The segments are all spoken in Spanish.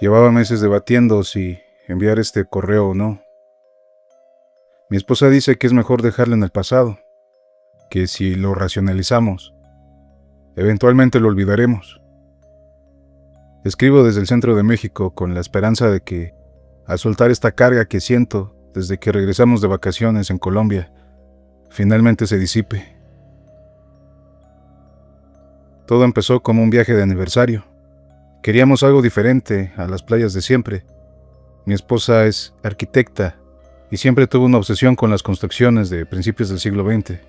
Llevaba meses debatiendo si enviar este correo o no. Mi esposa dice que es mejor dejarlo en el pasado, que si lo racionalizamos, eventualmente lo olvidaremos. Escribo desde el centro de México con la esperanza de que, al soltar esta carga que siento desde que regresamos de vacaciones en Colombia, finalmente se disipe. Todo empezó como un viaje de aniversario. Queríamos algo diferente a las playas de siempre. Mi esposa es arquitecta y siempre tuvo una obsesión con las construcciones de principios del siglo XX.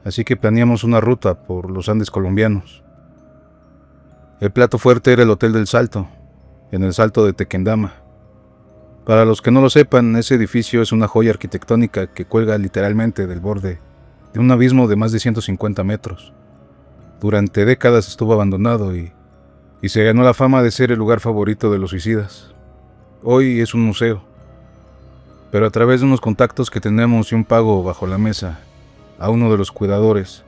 Así que planeamos una ruta por los Andes colombianos. El plato fuerte era el Hotel del Salto, en el Salto de Tequendama. Para los que no lo sepan, ese edificio es una joya arquitectónica que cuelga literalmente del borde de un abismo de más de 150 metros. Durante décadas estuvo abandonado y se ganó la fama de ser el lugar favorito de los suicidas. Hoy es un museo, pero a través de unos contactos que tenemos y un pago bajo la mesa a uno de los cuidadores,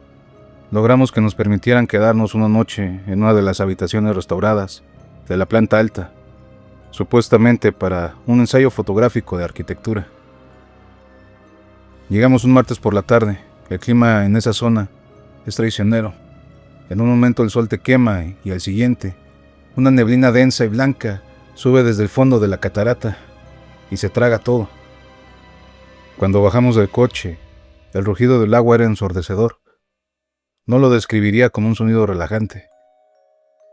logramos que nos permitieran quedarnos una noche en una de las habitaciones restauradas de la planta alta, supuestamente para un ensayo fotográfico de arquitectura. Llegamos un martes por la tarde. El clima en esa zona es traicionero. En un momento el sol te quema y al siguiente, una neblina densa y blanca sube desde el fondo de la catarata y se traga todo. Cuando bajamos del coche, el rugido del agua era ensordecedor. No lo describiría como un sonido relajante.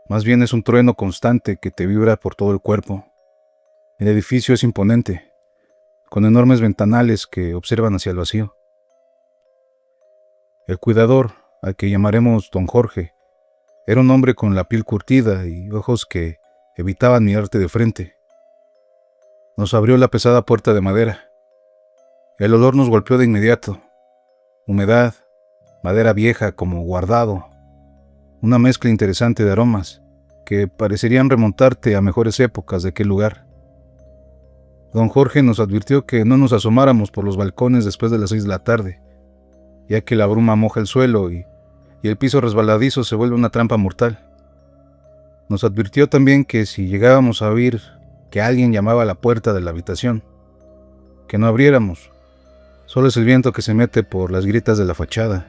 Más bien es un trueno constante que te vibra por todo el cuerpo. El edificio es imponente, con enormes ventanales que observan hacia el vacío. El cuidador, al que llamaremos Don Jorge, era un hombre con la piel curtida y ojos que evitaban mirarte de frente. Nos abrió la pesada puerta de madera. El olor nos golpeó de inmediato. Humedad, madera vieja como guardado, una mezcla interesante de aromas que parecerían remontarte a mejores épocas de aquel lugar. Don Jorge nos advirtió que no nos asomáramos por los balcones después de las 6 de la tarde, ya que la bruma moja el suelo y el piso resbaladizo se vuelve una trampa mortal. Nos advirtió también que si llegábamos a oír que alguien llamaba a la puerta de la habitación, que no abriéramos. Solo es el viento que se mete por las grietas de la fachada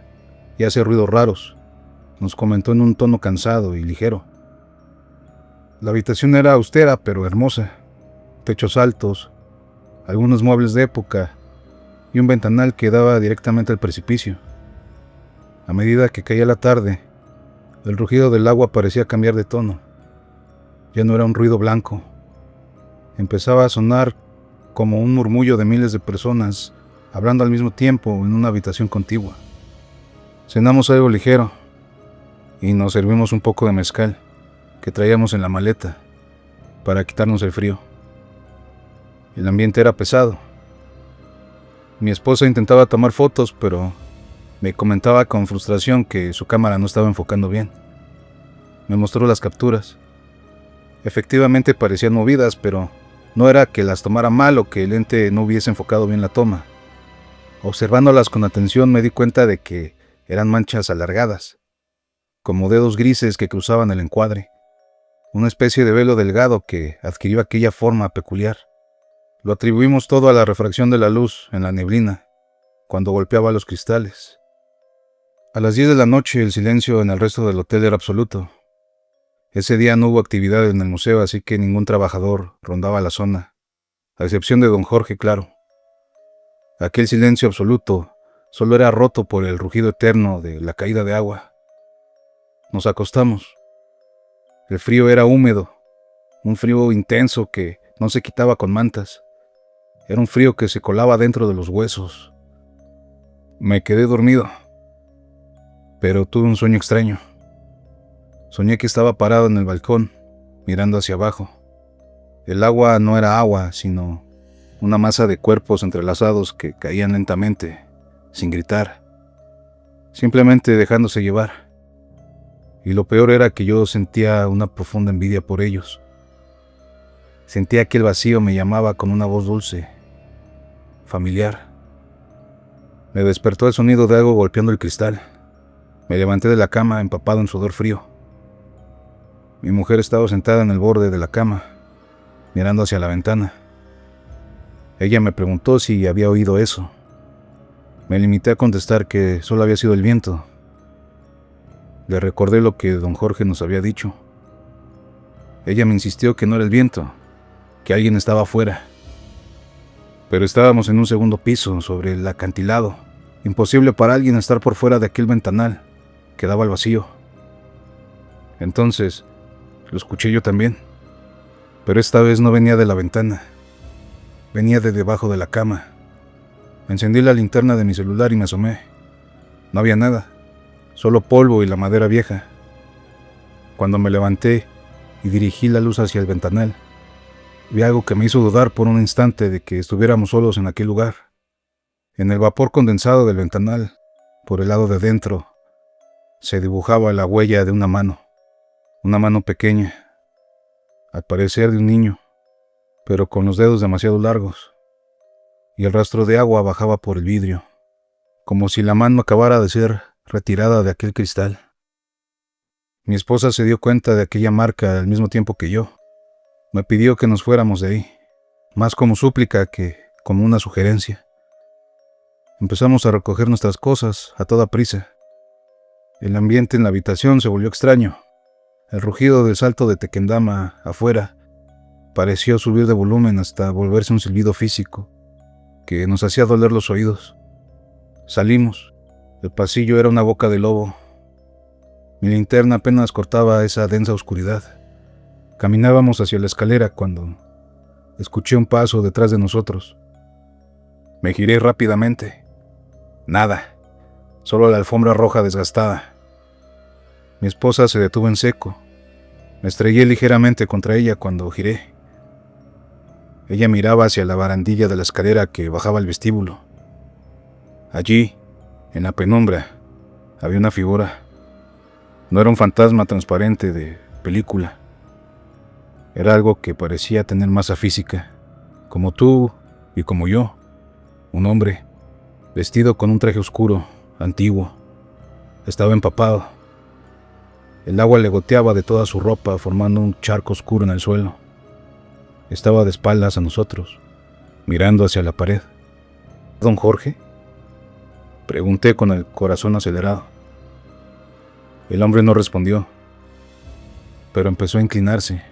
y hace ruidos raros, nos comentó en un tono cansado y ligero. La habitación era austera pero hermosa, techos altos, algunos muebles de época y un ventanal que daba directamente al precipicio. A medida que caía la tarde, el rugido del agua parecía cambiar de tono. Ya no era un ruido blanco. Empezaba a sonar como un murmullo de miles de personas hablando al mismo tiempo en una habitación contigua. Cenamos algo ligero y nos servimos un poco de mezcal que traíamos en la maleta para quitarnos el frío. El ambiente era pesado. Mi esposa intentaba tomar fotos, pero me comentaba con frustración que su cámara no estaba enfocando bien. Me mostró las capturas. Efectivamente parecían movidas, pero no era que las tomara mal o que el lente no hubiese enfocado bien la toma. Observándolas con atención me di cuenta de que eran manchas alargadas, como dedos grises que cruzaban el encuadre, una especie de velo delgado que adquirió aquella forma peculiar. Lo atribuimos todo a la refracción de la luz en la neblina, cuando golpeaba los cristales. A las 10 de la noche el silencio en el resto del hotel era absoluto. Ese día no hubo actividad en el museo, así que ningún trabajador rondaba la zona, a excepción de don Jorge, claro. Aquel silencio absoluto solo era roto por el rugido eterno de la caída de agua. Nos acostamos. El frío era húmedo, un frío intenso que no se quitaba con mantas. Era un frío que se colaba dentro de los huesos. Me quedé dormido, pero tuve un sueño extraño. Soñé que estaba parado en el balcón, mirando hacia abajo. El agua no era agua, sino una masa de cuerpos entrelazados que caían lentamente, sin gritar, simplemente dejándose llevar. Y lo peor era que yo sentía una profunda envidia por ellos. Sentía que el vacío me llamaba con una voz dulce, familiar. Me despertó el sonido de algo golpeando el cristal. Me levanté de la cama empapado en sudor frío. Mi mujer estaba sentada en el borde de la cama, mirando hacia la ventana. Ella me preguntó si había oído eso. Me limité a contestar que solo había sido el viento. Le recordé lo que don Jorge nos había dicho. Ella me insistió que no era el viento, que alguien estaba afuera. Pero estábamos en un segundo piso, sobre el acantilado. Imposible para alguien estar por fuera de aquel ventanal que daba al vacío. Entonces, lo escuché yo también. Pero esta vez no venía de la ventana. Venía de debajo de la cama. Encendí la linterna de mi celular y me asomé. No había nada, solo polvo y la madera vieja. Cuando me levanté y dirigí la luz hacia el ventanal, vi algo que me hizo dudar por un instante de que estuviéramos solos en aquel lugar. En el vapor condensado del ventanal, por el lado de dentro, se dibujaba la huella de una mano pequeña, al parecer de un niño, pero con los dedos demasiado largos, y el rastro de agua bajaba por el vidrio, como si la mano acabara de ser retirada de aquel cristal. Mi esposa se dio cuenta de aquella marca al mismo tiempo que yo. Me pidió que nos fuéramos de ahí, más como súplica que como una sugerencia. Empezamos a recoger nuestras cosas a toda prisa. El ambiente en la habitación se volvió extraño. El rugido del salto de tequendama afuera pareció subir de volumen hasta volverse un silbido físico que nos hacía doler los oídos. Salimos. El pasillo era una boca de lobo. Mi linterna apenas cortaba esa densa oscuridad. Caminábamos hacia la escalera cuando escuché un paso detrás de nosotros. Me giré rápidamente. Nada, solo la alfombra roja desgastada. Mi esposa se detuvo en seco. Me estrellé ligeramente contra ella cuando giré. Ella miraba hacia la barandilla de la escalera que bajaba al vestíbulo. Allí, en la penumbra, había una figura. No era un fantasma transparente de película. Era algo que parecía tener masa física, como tú y como yo. Un hombre, vestido con un traje oscuro, antiguo. Estaba empapado. El agua le goteaba de toda su ropa, formando un charco oscuro en el suelo. Estaba de espaldas a nosotros, mirando hacia la pared. ¿Don Jorge?, pregunté con el corazón acelerado. El hombre no respondió, pero empezó a inclinarse,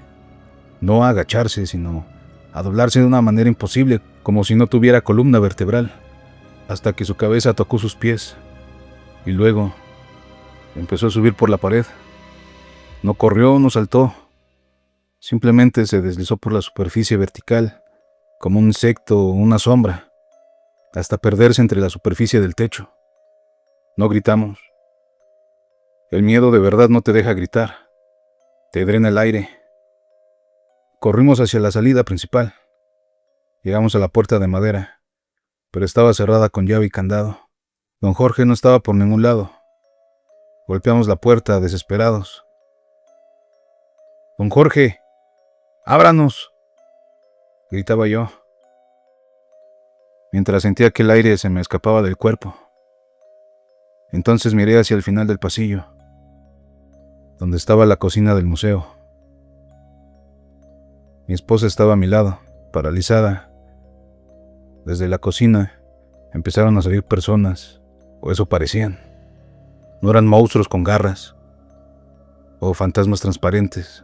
no a agacharse, sino a doblarse de una manera imposible, como si no tuviera columna vertebral, hasta que su cabeza tocó sus pies, y luego empezó a subir por la pared. No corrió, no saltó, simplemente se deslizó por la superficie vertical, como un insecto o una sombra, hasta perderse entre la superficie del techo. No gritamos. El miedo de verdad no te deja gritar, te drena el aire. Corrimos hacia la salida principal. Llegamos a la puerta de madera, pero estaba cerrada con llave y candado. Don Jorge no estaba por ningún lado. Golpeamos la puerta desesperados. «Don Jorge, ábranos», gritaba yo, mientras sentía que el aire se me escapaba del cuerpo. Entonces miré hacia el final del pasillo, donde estaba la cocina del museo. Mi esposa estaba a mi lado, paralizada. Desde la cocina empezaron a salir personas, o eso parecían. No eran monstruos con garras o fantasmas transparentes.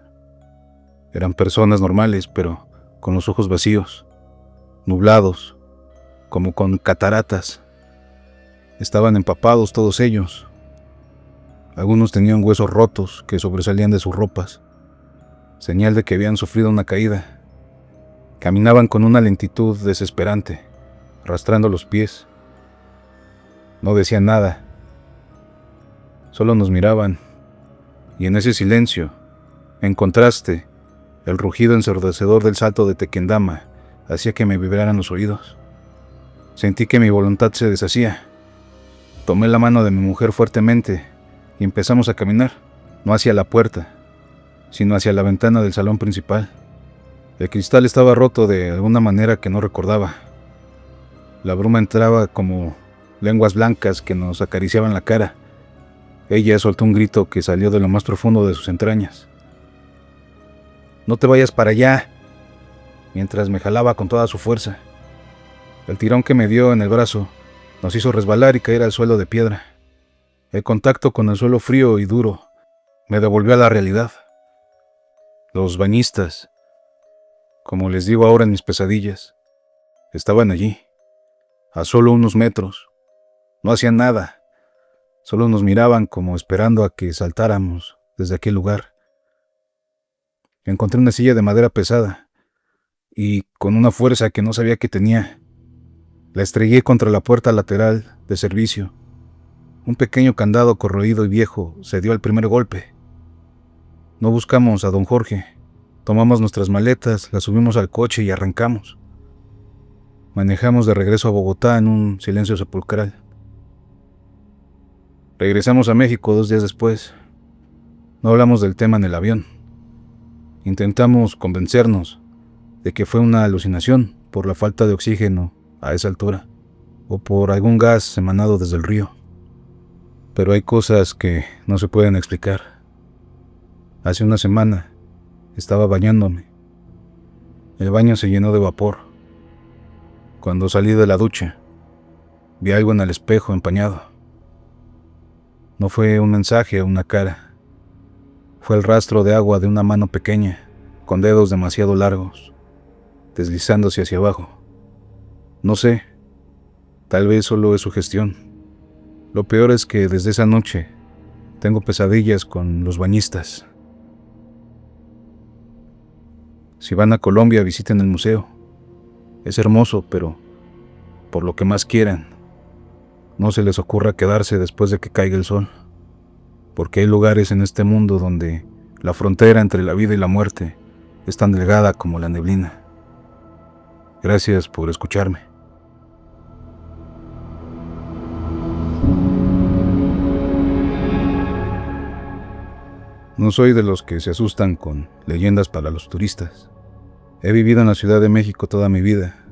Eran personas normales, pero con los ojos vacíos, nublados, como con cataratas. Estaban empapados todos ellos. Algunos tenían huesos rotos que sobresalían de sus ropas, señal de que habían sufrido una caída. Caminaban con una lentitud desesperante, arrastrando los pies. No decían nada, solo nos miraban, y en ese silencio, en contraste, el rugido ensordecedor del salto de tequendama hacía que me vibraran los oídos. Sentí que mi voluntad se deshacía. Tomé la mano de mi mujer fuertemente y empezamos a caminar, no hacia la puerta, sino hacia la ventana del salón principal. El cristal estaba roto de alguna manera que no recordaba. La bruma entraba como lenguas blancas que nos acariciaban la cara. Ella soltó un grito que salió de lo más profundo de sus entrañas. no te vayas para allá, mientras me jalaba con toda su fuerza. El tirón que me dio en el brazo nos hizo resbalar y caer al suelo de piedra. El contacto con el suelo frío y duro me devolvió a la realidad. Los bañistas, como les digo ahora en mis pesadillas, estaban allí, a solo unos metros. No hacían nada, solo nos miraban como esperando a que saltáramos desde aquel lugar. Encontré una silla de madera pesada y, con una fuerza que no sabía que tenía, la estrellé contra la puerta lateral de servicio. Un pequeño candado corroído y viejo se dio al primer golpe. No buscamos a don Jorge. Tomamos nuestras maletas, las subimos al coche y arrancamos. Manejamos de regreso a Bogotá en un silencio sepulcral. Regresamos a México 2 días después. No hablamos del tema en el avión. Intentamos convencernos de que fue una alucinación por la falta de oxígeno a esa altura, o por algún gas emanado desde el río. Pero hay cosas que no se pueden explicar. Hace una semana estaba bañándome. El baño se llenó de vapor. Cuando salí de la ducha, vi algo en el espejo empañado. No fue un mensaje o una cara. Fue el rastro de agua de una mano pequeña, con dedos demasiado largos, deslizándose hacia abajo. No sé, tal vez solo es sugestión. Lo peor es que desde esa noche tengo pesadillas con los bañistas. Si van a Colombia, visiten el museo. Es hermoso, pero por lo que más quieran, no se les ocurra quedarse después de que caiga el sol, porque hay lugares en este mundo donde la frontera entre la vida y la muerte es tan delgada como la neblina. Gracias por escucharme. No soy de los que se asustan con leyendas para los turistas. He vivido en la Ciudad de México toda mi vida,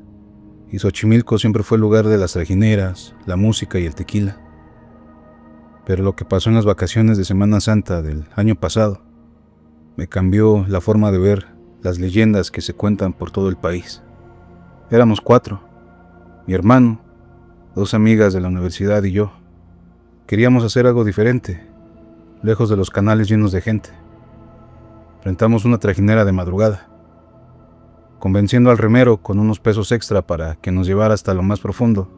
y Xochimilco siempre fue el lugar de las trajineras, la música y el tequila. Pero lo que pasó en las vacaciones de Semana Santa del año pasado me cambió la forma de ver las leyendas que se cuentan por todo el país. Éramos 4, mi hermano, 2 amigas de la universidad y yo. Queríamos hacer algo diferente, lejos de los canales llenos de gente. Rentamos una trajinera de madrugada, convenciendo al remero con unos pesos extra para que nos llevara hasta lo más profundo,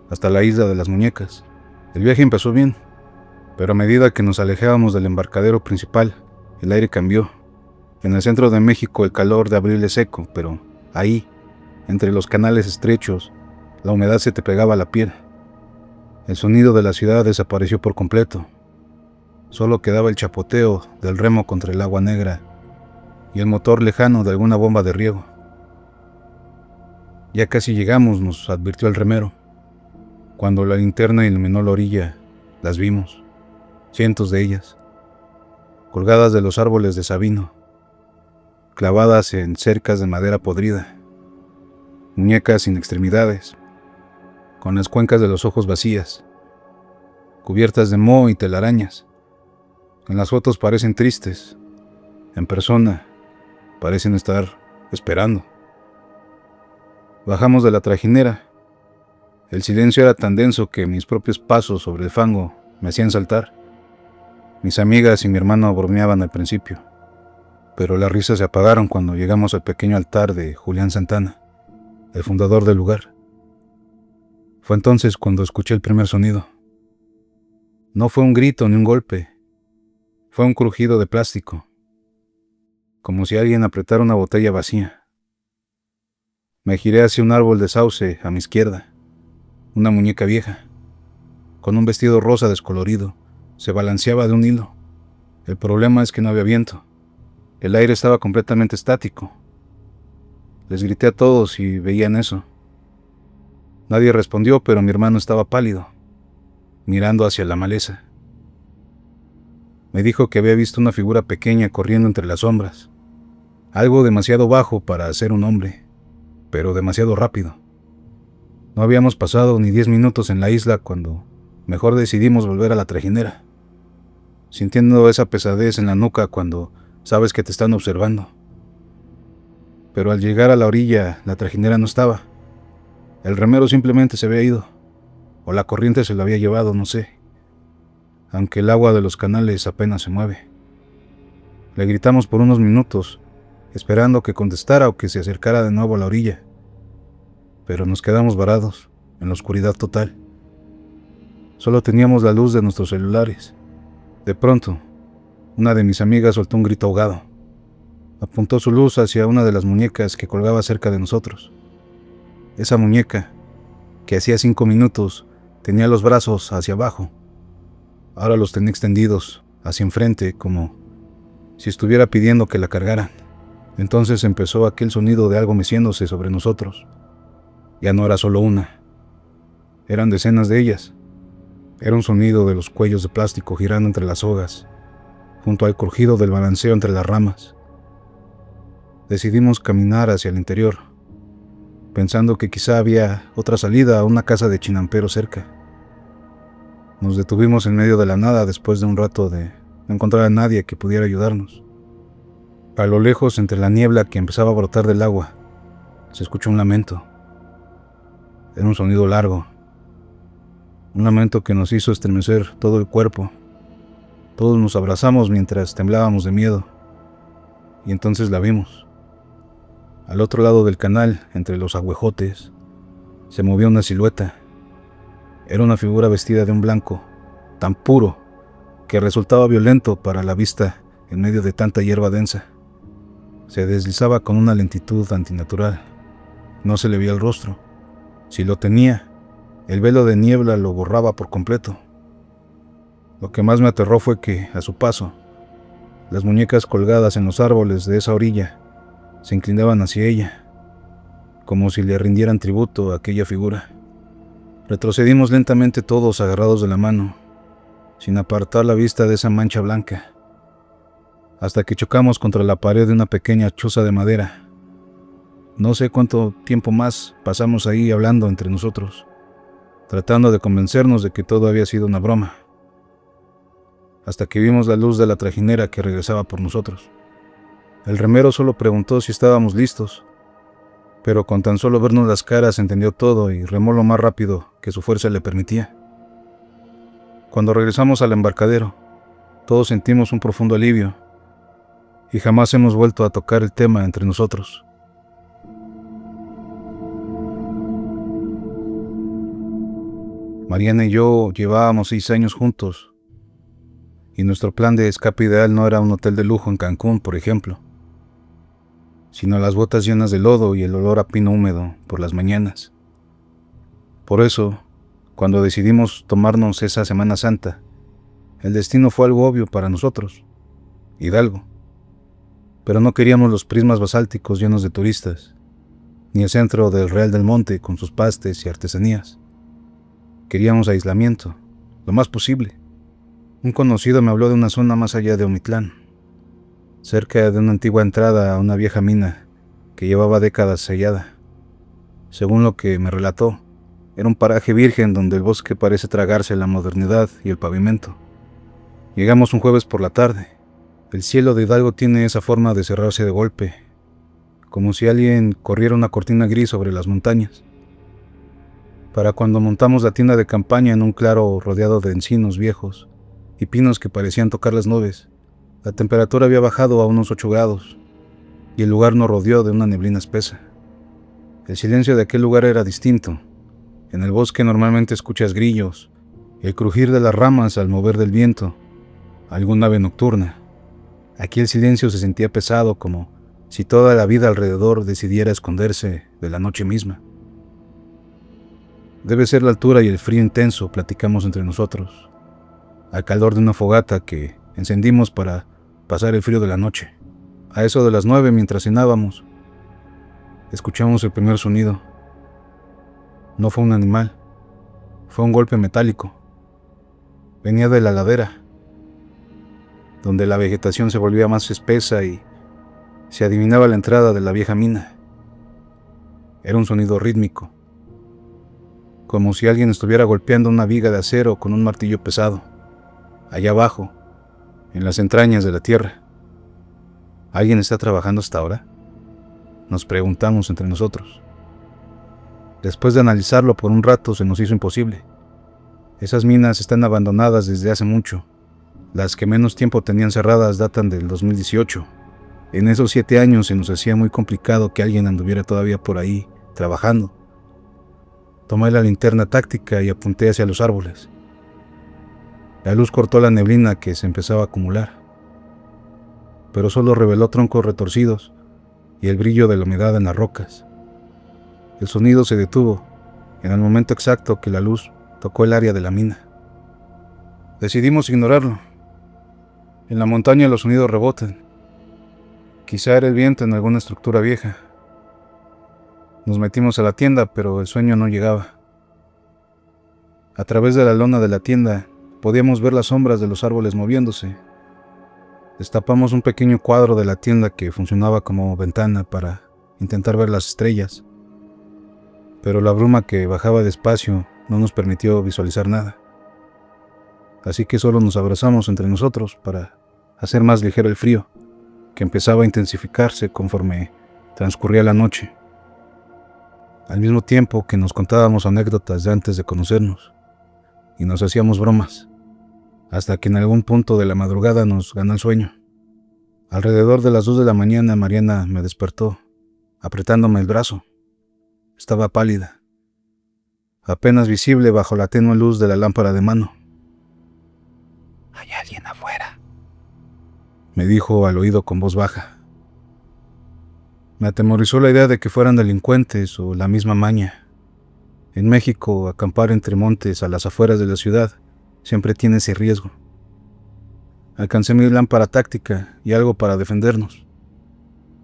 hasta la isla de las muñecas. El viaje empezó bien, pero a medida que nos alejábamos del embarcadero principal, el aire cambió. En el centro de México el calor de abril es seco, pero ahí, entre los canales estrechos, la humedad se te pegaba a la piel. El sonido de la ciudad desapareció por completo. Solo quedaba el chapoteo del remo contra el agua negra y el motor lejano de alguna bomba de riego. Ya casi llegamos, nos advirtió el remero. Cuando la linterna iluminó la orilla, las vimos, cientos de ellas, colgadas de los árboles de sabino, clavadas en cercas de madera podrida, muñecas sin extremidades, con las cuencas de los ojos vacías, cubiertas de moho y telarañas. En las fotos parecen tristes, en persona parecen estar esperando. Bajamos de la trajinera. El silencio era tan denso que mis propios pasos sobre el fango me hacían saltar. Mis amigas y mi hermano bromeaban al principio, pero las risas se apagaron cuando llegamos al pequeño altar de Julián Santana, el fundador del lugar. Fue entonces cuando escuché el primer sonido. No fue un grito ni un golpe, fue un crujido de plástico, como si alguien apretara una botella vacía. Me giré hacia un árbol de sauce a mi izquierda. Una muñeca vieja, con un vestido rosa descolorido, se balanceaba de un hilo. El problema es que no había viento. El aire estaba completamente estático. Les grité a todos si veían eso. Nadie respondió, pero mi hermano estaba pálido, mirando hacia la maleza. Me dijo que había visto una figura pequeña corriendo entre las sombras, algo demasiado bajo para ser un hombre, pero demasiado rápido. No habíamos pasado ni 10 minutos en la isla cuando mejor decidimos volver a la trajinera, sintiendo esa pesadez en la nuca cuando sabes que te están observando. pero al llegar a la orilla la trajinera no estaba. El remero simplemente se había ido, o la corriente se lo había llevado, no sé, aunque el agua de los canales apenas se mueve. Le gritamos por unos minutos, esperando que contestara o que se acercara de nuevo a la orilla, pero nos quedamos varados, en la oscuridad total. Solo teníamos la luz de nuestros celulares. De pronto, una de mis amigas soltó un grito ahogado. Apuntó su luz hacia una de las muñecas que colgaba cerca de nosotros. Esa muñeca, que hacía 5 minutos tenía los brazos hacia abajo, ahora los tenía extendidos hacia enfrente, como si estuviera pidiendo que la cargaran. Entonces empezó aquel sonido de algo meciéndose sobre nosotros. Ya no era solo una, eran decenas de ellas. Era un sonido de los cuellos de plástico girando entre las sogas, junto al crujido del balanceo entre las ramas. Decidimos caminar hacia el interior, pensando que quizá había otra salida a una casa de chinamperos cerca. Nos detuvimos en medio de la nada después de un rato de no encontrar a nadie que pudiera ayudarnos. A lo lejos, entre la niebla que empezaba a brotar del agua, se escuchó un lamento. Era un sonido largo, un lamento que nos hizo estremecer todo el cuerpo. Todos nos abrazamos mientras temblábamos de miedo, y entonces la vimos. Al otro lado del canal, entre los agüejotes, se movía una silueta. Era una figura vestida de un blanco tan puro que resultaba violento para la vista en medio de tanta hierba densa. Se deslizaba con una lentitud antinatural. No se le veía el rostro. Si lo tenía, el velo de niebla lo borraba por completo. Lo que más me aterró fue que, a su paso, las muñecas colgadas en los árboles de esa orilla se inclinaban hacia ella, como si le rindieran tributo a aquella figura. Retrocedimos lentamente todos agarrados de la mano, sin apartar la vista de esa mancha blanca, hasta que chocamos contra la pared de una pequeña choza de madera. No sé cuánto tiempo más pasamos ahí hablando entre nosotros, tratando de convencernos de que todo había sido una broma, hasta que vimos la luz de la trajinera que regresaba por nosotros. El remero solo preguntó si estábamos listos, pero con tan solo vernos las caras entendió todo y remó lo más rápido que su fuerza le permitía. Cuando regresamos al embarcadero, todos sentimos un profundo alivio y jamás hemos vuelto a tocar el tema entre nosotros. Mariana y yo llevábamos 6 años juntos, y nuestro plan de escape ideal no era un hotel de lujo en Cancún, por ejemplo, sino las botas llenas de lodo y el olor a pino húmedo por las mañanas. Por eso, cuando decidimos tomarnos esa Semana Santa, el destino fue algo obvio para nosotros, Hidalgo. Pero no queríamos los prismas basálticos llenos de turistas, ni el centro del Real del Monte con sus pastes y artesanías. Queríamos aislamiento, lo más posible. Un conocido me habló de una zona más allá de Omitlán, cerca de una antigua entrada a una vieja mina que llevaba décadas sellada. Según lo que me relató, era un paraje virgen donde el bosque parece tragarse la modernidad y el pavimento. Llegamos un jueves por la tarde. El cielo de Hidalgo tiene esa forma de cerrarse de golpe, como si alguien corriera una cortina gris sobre las montañas. Para cuando montamos la tienda de campaña en un claro rodeado de encinos viejos y pinos que parecían tocar las nubes, la temperatura había bajado a unos 8 grados y el lugar nos rodeó de una neblina espesa. El silencio de aquel lugar era distinto. En el bosque normalmente escuchas grillos, el crujir de las ramas al mover del viento, alguna ave nocturna. Aquí el silencio se sentía pesado, como si toda la vida alrededor decidiera esconderse de la noche misma. Debe ser la altura y el frío intenso, platicamos entre nosotros, al calor de una fogata que encendimos para pasar el frío de la noche. A eso de las 9, mientras cenábamos, escuchamos el primer sonido. No fue un animal, fue un golpe metálico. Venía de la ladera, donde la vegetación se volvía más espesa y se adivinaba la entrada de la vieja mina. Era un sonido rítmico, como si alguien estuviera golpeando una viga de acero con un martillo pesado, allá abajo, en las entrañas de la tierra. ¿Alguien está trabajando hasta ahora? nos preguntamos entre nosotros. Después de analizarlo por un rato se nos hizo imposible. Esas minas están abandonadas desde hace mucho. Las que menos tiempo tenían cerradas datan del 2018. En esos 7 años se nos hacía muy complicado que alguien anduviera todavía por ahí trabajando. Tomé la linterna táctica y apunté hacia los árboles. La luz cortó la neblina que se empezaba a acumular, pero solo reveló troncos retorcidos y el brillo de la humedad en las rocas. El sonido se detuvo en el momento exacto que la luz tocó el área de la mina. Decidimos ignorarlo. En la montaña los sonidos rebotan. Quizá era el viento en alguna estructura vieja. Nos metimos a la tienda, pero el sueño no llegaba. A través de la lona de la tienda podíamos ver las sombras de los árboles moviéndose. Destapamos un pequeño cuadro de la tienda que funcionaba como ventana para intentar ver las estrellas, pero la bruma que bajaba despacio no nos permitió visualizar nada. Así que solo nos abrazamos entre nosotros para hacer más ligero el frío, que empezaba a intensificarse conforme transcurría la noche, al mismo tiempo que nos contábamos anécdotas de antes de conocernos y nos hacíamos bromas, hasta que en algún punto de la madrugada nos ganó el sueño. Alrededor de las 2 de la mañana Mariana me despertó, apretándome el brazo. Estaba pálida, apenas visible bajo la tenue luz de la lámpara de mano. «Hay alguien afuera», me dijo al oído con voz baja. Me atemorizó la idea de que fueran delincuentes o la misma maña. En México, acampar entre montes a las afueras de la ciudad siempre tiene ese riesgo. Alcancé mi lámpara táctica y algo para defendernos.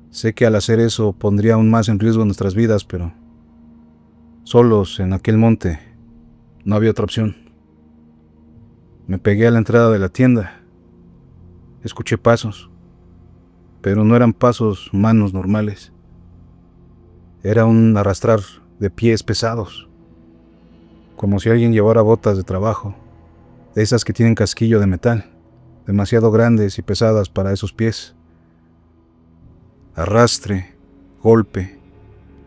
Sé que al hacer eso pondría aún más en riesgo nuestras vidas, pero solos en aquel monte no había otra opción. Me pegué a la entrada de la tienda. Escuché pasos, pero no eran pasos humanos normales. Era un arrastrar de pies pesados, como si alguien llevara botas de trabajo, de esas que tienen casquillo de metal, demasiado grandes y pesadas para esos pies. Arrastre, golpe,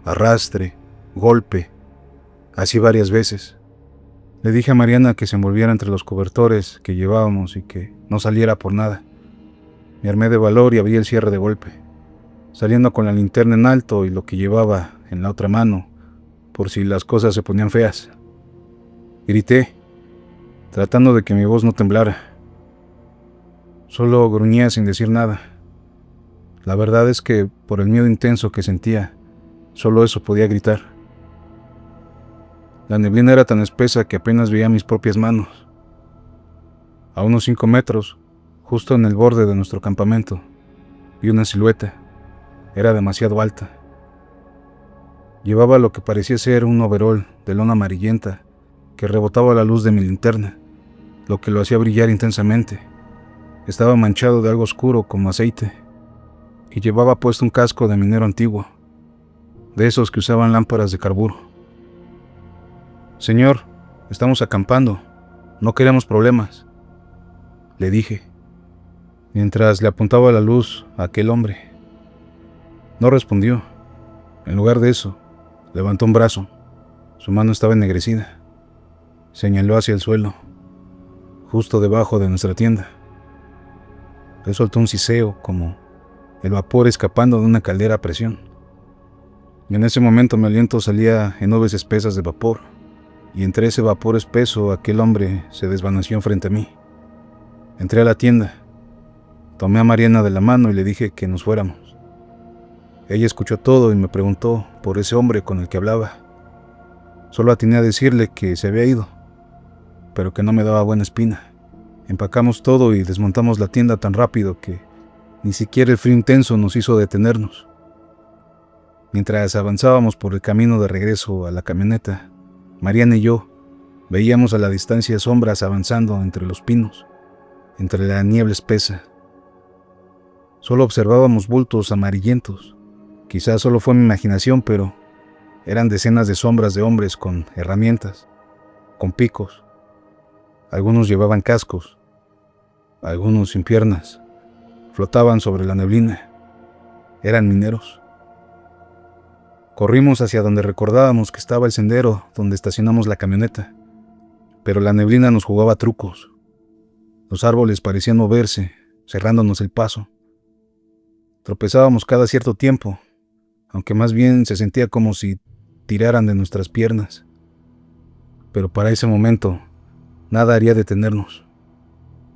arrastre, golpe, así varias veces. Le dije a Mariana que se envolviera entre los cobertores que llevábamos y que no saliera por nada. Me armé de valor y abrí el cierre de golpe, saliendo con la linterna en alto y lo que llevaba en la otra mano, por si las cosas se ponían feas. Grité, tratando de que mi voz no temblara. Solo gruñía sin decir nada. La verdad es que, por el miedo intenso que sentía, solo eso podía gritar. La neblina era tan espesa que apenas veía mis propias manos. A unos 5 metros, justo en el borde de nuestro campamento, vi una silueta. Era demasiado alta. Llevaba lo que parecía ser un overol de lona amarillenta que rebotaba la luz de mi linterna, lo que lo hacía brillar intensamente. Estaba manchado de algo oscuro como aceite y llevaba puesto un casco de minero antiguo, de esos que usaban lámparas de carburo. «Señor, estamos acampando, no queremos problemas», le dije, mientras le apuntaba la luz a aquel hombre. No respondió. En lugar de eso, levantó un brazo. Su mano estaba ennegrecida. Señaló hacia el suelo, justo debajo de nuestra tienda. Él soltó un siseo, como el vapor escapando de una caldera a presión. Y en ese momento mi aliento salía en nubes espesas de vapor, y entre ese vapor espeso aquel hombre se desvaneció frente a mí. Entré a la tienda, tomé a Mariana de la mano y le dije que nos fuéramos. Ella escuchó todo y me preguntó por ese hombre con el que hablaba. Solo atiné a decirle que se había ido, pero que no me daba buena espina. Empacamos todo y desmontamos la tienda tan rápido que ni siquiera el frío intenso nos hizo detenernos. Mientras avanzábamos por el camino de regreso a la camioneta, Mariana y yo veíamos a la distancia sombras avanzando entre los pinos, entre la niebla espesa. Solo observábamos bultos amarillentos. Quizás solo fue mi imaginación, pero eran decenas de sombras de hombres con herramientas, con picos. Algunos llevaban cascos, algunos sin piernas. Flotaban sobre la neblina. Eran mineros. Corrimos hacia donde recordábamos que estaba el sendero donde estacionamos la camioneta, pero la neblina nos jugaba trucos. Los árboles parecían moverse, cerrándonos el paso. Tropezábamos cada cierto tiempo, aunque más bien se sentía como si tiraran de nuestras piernas. Pero para ese momento, nada haría detenernos.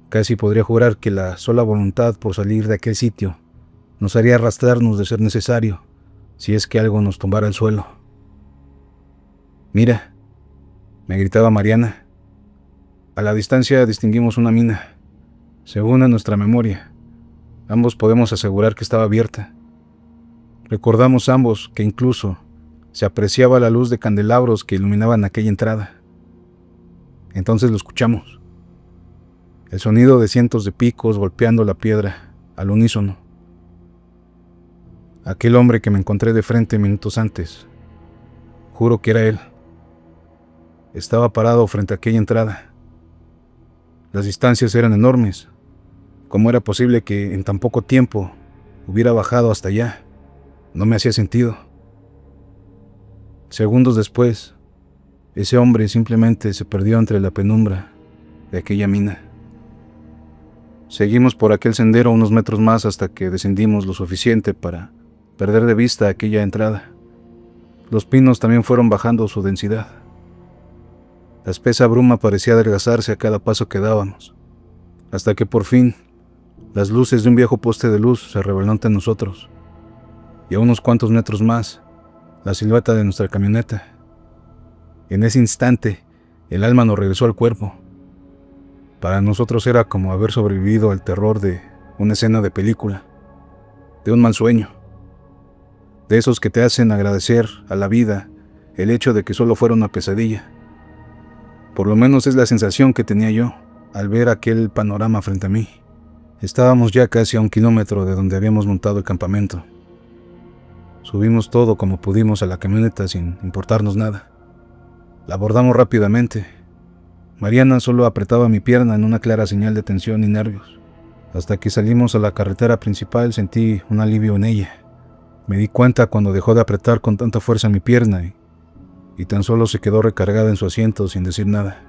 Casi podría jurar que la sola voluntad por salir de aquel sitio nos haría arrastrarnos de ser necesario, si es que algo nos tumbara al suelo. «Mira», me gritaba Mariana. A la distancia distinguimos una mina. Según en nuestra memoria, ambos podemos asegurar que estaba abierta. Recordamos ambos que incluso se apreciaba la luz de candelabros que iluminaban aquella entrada. Entonces lo escuchamos. El sonido de cientos de picos golpeando la piedra al unísono. Aquel hombre que me encontré de frente minutos antes, juro que era él. Estaba parado frente a aquella entrada. Las distancias eran enormes. ¿Cómo era posible que en tan poco tiempo hubiera bajado hasta allá? No me hacía sentido. Segundos después, ese hombre simplemente se perdió entre la penumbra de aquella mina. Seguimos por aquel sendero unos metros más hasta que descendimos lo suficiente para perder de vista aquella entrada. Los pinos también fueron bajando su densidad. La espesa bruma parecía adelgazarse a cada paso que dábamos, hasta que por fin las luces de un viejo poste de luz se revelaron ante nosotros, y a unos cuantos metros más, la silueta de nuestra camioneta. En ese instante, el alma nos regresó al cuerpo. Para nosotros era como haber sobrevivido al terror de una escena de película, de un mal sueño, de esos que te hacen agradecer a la vida el hecho de que solo fuera una pesadilla. Por lo menos es la sensación que tenía yo al ver aquel panorama frente a mí. Estábamos ya casi a 1 kilómetro de donde habíamos montado el campamento. Subimos todo como pudimos a la camioneta sin importarnos nada. La abordamos rápidamente. Mariana solo apretaba mi pierna en una clara señal de tensión y nervios. Hasta que salimos a la carretera principal sentí un alivio en ella. Me di cuenta cuando dejó de apretar con tanta fuerza mi pierna y tan solo se quedó recargada en su asiento sin decir nada.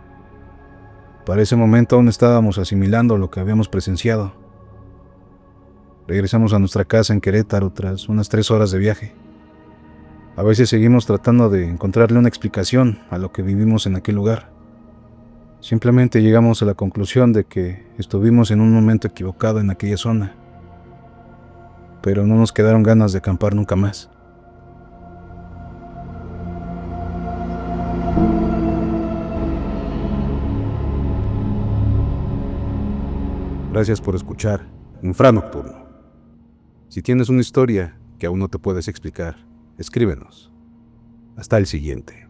Para ese momento aún estábamos asimilando lo que habíamos presenciado. Regresamos a nuestra casa en Querétaro tras unas 3 horas de viaje. A veces seguimos tratando de encontrarle una explicación a lo que vivimos en aquel lugar. Simplemente llegamos a la conclusión de que estuvimos en un momento equivocado en aquella zona, pero no nos quedaron ganas de acampar nunca más. Gracias por escuchar Infranocturno. Si tienes una historia que aún no te puedes explicar, escríbenos. Hasta el siguiente.